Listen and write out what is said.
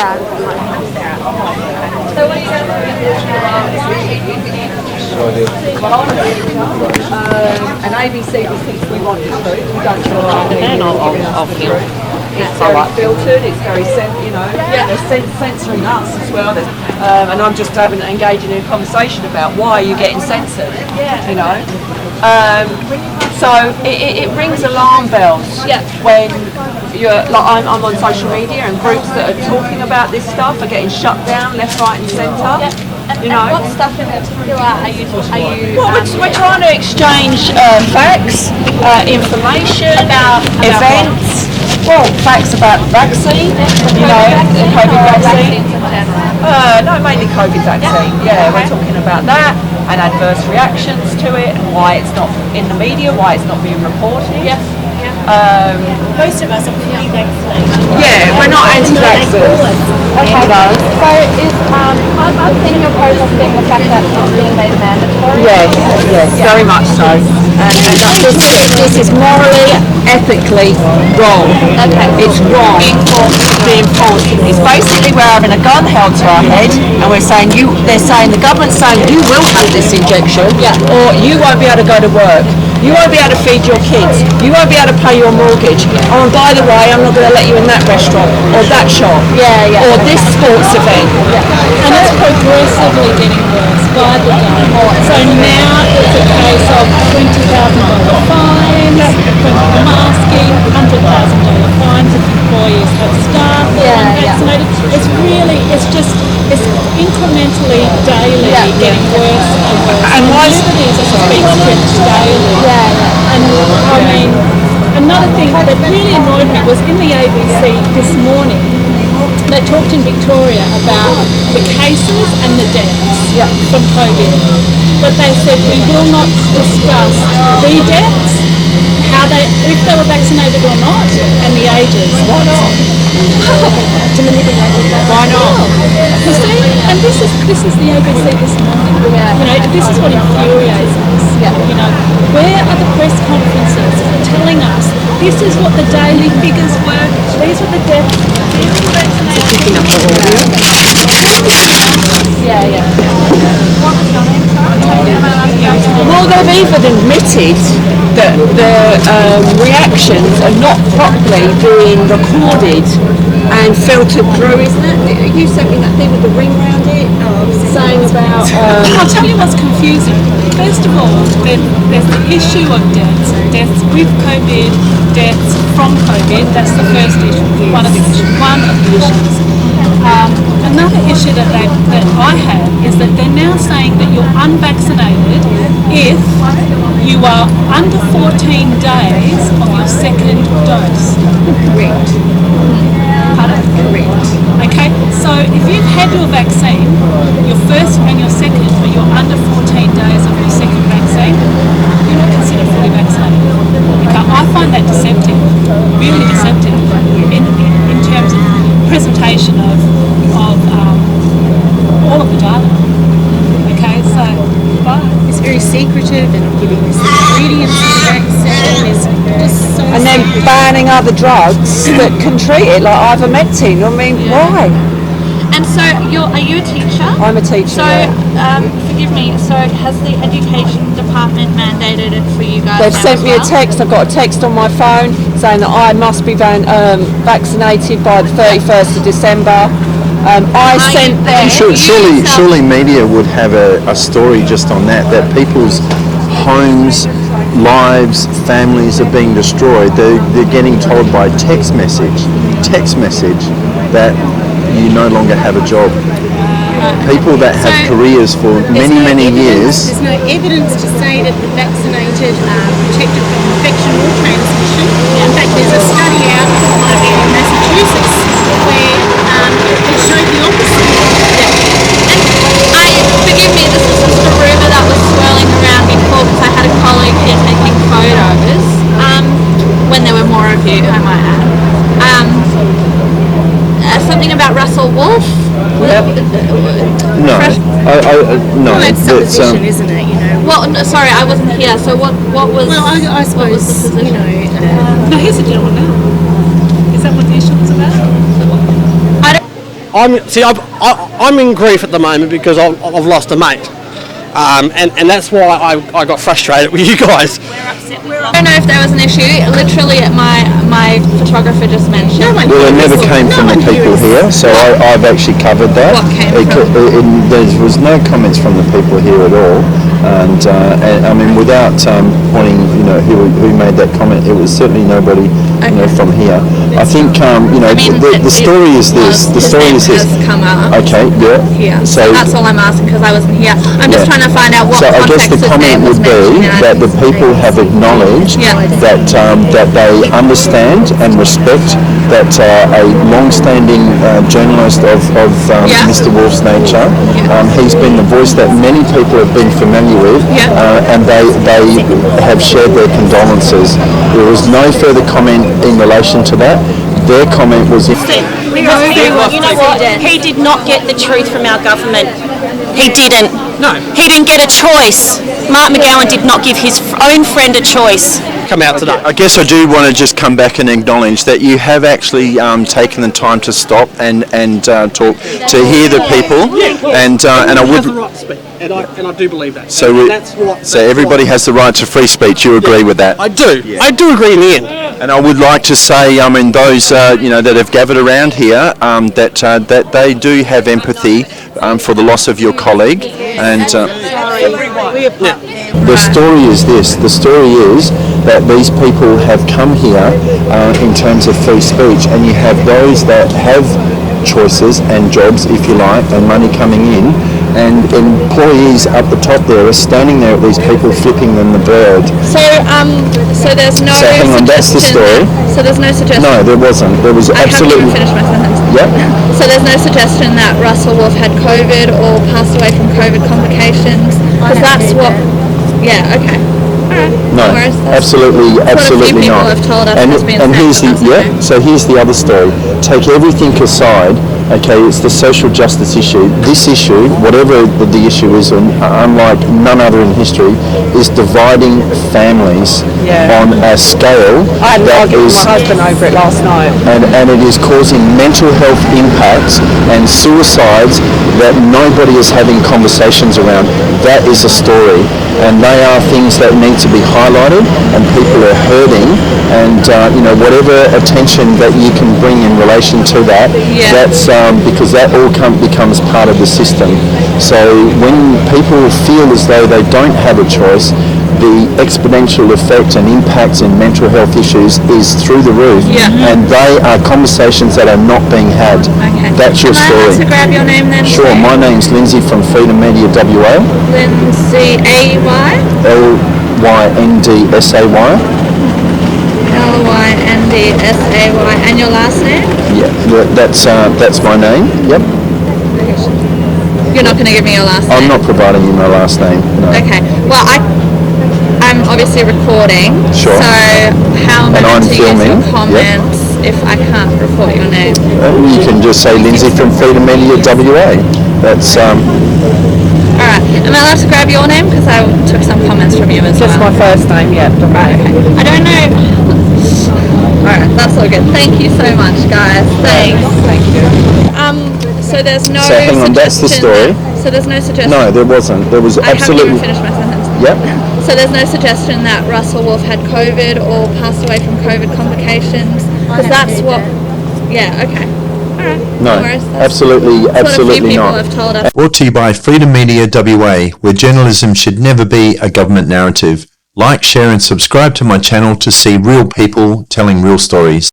Yeah. So what are you going to an ABC just thinks we want the truth. We don't feel like I'll feel. It's very filtered. It's very they're censoring us as well. And I'm just engaging in a conversation about why you're getting censored. You know. So it rings alarm bells when you're like I'm on social media and groups that are talking about this stuff are getting shut down left, right, and centre. You know, what stuff in particular are you? Well, we're trying to exchange facts, information about events. Well, facts about the vaccine. You know, the COVID vaccine. No, mainly COVID vaccine. Yeah, we're talking about that and adverse reactions to it and why it's not in the media, why it's not being reported. Most of us are fully vaccinated. Yeah, we're not anti-vaxxers. Okay, so is I'm thinking of protesting the fact that it's being made mandatory. Yes, very much so. And this is morally, ethically wrong. Okay. It's wrong. Being forced. It's basically we're having a gun held to our head, and we're saying they're saying the government's saying you will have this injection, or you won't be able to go to work. You won't be able to feed your kids. You won't be able to pay your mortgage. Oh, and by the way, I'm not going to let you in that restaurant or that shop or this sports event. And it's progressively getting worse by the day. So now it's a case of $20,000 fines, masking, $100,000 fines if employees have staff that are unvaccinated. It's incrementally daily getting worse and worse. And liberties are being stretched daily. And I mean, another thing that really annoyed me was in the ABC this morning, they talked in Victoria about the cases and the deaths from COVID. But they said we will not discuss the deaths, if they were vaccinated or not, and the ages. Why not? Why not? You see, and this is the ABC this morning. You know, this is what infuriates us. You know, where are the press conferences telling us this is what the daily figures were, these were the deaths, these were the vaccinations. Well, they've even admitted that the reactions are not properly being recorded and filtered through, isn't it? You sent me that thing with the ring around it, saying about... I'll tell you what's confusing. First of all, there's the issue of deaths with COVID, deaths from COVID. That's the first issue, one of the issues. Another issue that I have is that they're now saying that you're unvaccinated if you are under 14 days of your second dose. Correct. Pardon? Correct. Okay, so if you've had your vaccine, your first and your second, but you're under 14 days of your second vaccine, you're not considered fully vaccinated. Okay, I find that deceptive, really deceptive in terms of presentation of all of the data. Okay, so it's very secretive and giving us ingredients of the vaccine is just so. And then banning other drugs that can treat it, like ivermectin. I mean, why? And so are you a teacher? I'm a teacher. So forgive me. So has the education department mandated it for you guys? They've sent me a text. I've got a text on my phone saying that I must be vaccinated by the 31st of December. I sent them. Surely media would have a story just on that people's homes, lives, families are being destroyed. They're getting told by text message that you no longer have a job. People that have careers for many years. There's no evidence to say that the vaccinated are protected from infection or transmission. In fact, there's a study out in Massachusetts where it showed the opposite. Forgive me, this was just a rumour that was swirling around before because I had a colleague here taking photos. When there were more of you, I might add. Something about Russell Wolf. No, Well, that's supposition, isn't it? You know. Well, no, sorry, I wasn't here. So what was? Well, I suppose you know. no, here's a gentleman now. Is that what the issue was about? I'm in grief at the moment because I've lost a mate. And that's why I got frustrated with you guys. I don't know if there was an issue. Literally, my photographer just mentioned. Well, it never came from the people here, so I've actually covered that. What came from? There was no comments from the people here at all, and I mean, without pointing, who made that comment, it was certainly nobody, from here. I think, the story is this. The story is this. Has come up. Okay, yeah. Here. So that's all I'm asking because I wasn't here. I'm just trying to find out what. So I guess the comment would be that the people have acknowledged that they understand and respect that a long-standing journalist of Mr. Wolf's nature, he's been the voice that many people have been familiar with, and they have shared their condolences. There was no further comment in relation to that. Their comment was... You know what? He did not get the truth from our government. He didn't. No. He didn't get a choice. Mark McGowan did not give his own friend a choice. Come out today. I guess I do want to just come back and acknowledge that you have actually taken the time to stop and talk, to hear the people, and I would... Has the right to speak, and I do believe that. So everybody has the right to free speech. You agree with that? I do. Yeah. I do agree in the end. And I would like to say, those that have gathered around here, that they do have empathy for the loss of your colleague, and the story is this. The story is that these people have come here in terms of free speech, and you have those that have choices and jobs, if you like, and money coming in, and employees up the top there are standing there at these people flipping them the bird. So there's no. So hang on, that's the story. So there's no suggestion. No, there wasn't. There was absolutely. I haven't even finished my sentence. Yep. So there's no suggestion that Russell Wolf had COVID or passed away from COVID complications, because that's what. Yeah. Okay. No, absolutely not. Have told us And here's so here's the other story. Take everything aside. Okay, it's the social justice issue. This issue, whatever the issue is, unlike none other in history, is dividing families on a scale I had an argument with my husband over it last night. And it is causing mental health impacts and suicides that nobody is having conversations around. That is a story, and they are things that need to be highlighted, and people are hurting, and whatever attention that you can bring in relation to that, that's because that all becomes part of the system. So when people feel as though they don't have a choice, the exponential effect and impacts in mental health issues is through the roof, and they are conversations that are not being had. Okay. That's your story. Can I grab your name then? Sure, my name's Lindsay from Freedom Media WA. Lindsay A-Y? L-Y-N-D-S-A-Y. L-Y-N-D-S-A-Y. And your last name? Yeah, that's my name. Yep. You're not going to give me your last name? I'm not providing you my last name. No. Okay. Well, I'm obviously recording. Sure. So how am I And I'm going to use filming. your comments if I can't report your name? You can just say Lindsay from Freedom Media WA. That's Alright. Am I allowed to grab your name? Because I took some comments from you as Just well. my first name, Right, okay. I don't know. Alright, that's all good. Thank you so much, guys. Thanks. Thank you. So there's no So hang on, that's the story. So there's no suggestion. no, there wasn't. There was absolutely. I haven't even finished my sentence. Yep. So there's no suggestion that Russell Wolf had COVID or passed away from COVID complications, because that's what. Yeah. Okay. All right. No, worries. absolutely That's what a few people not. have told us. Brought to you by Freedom Media WA, where journalism should never be a government narrative. Like, share and subscribe to my channel to see real people telling real stories.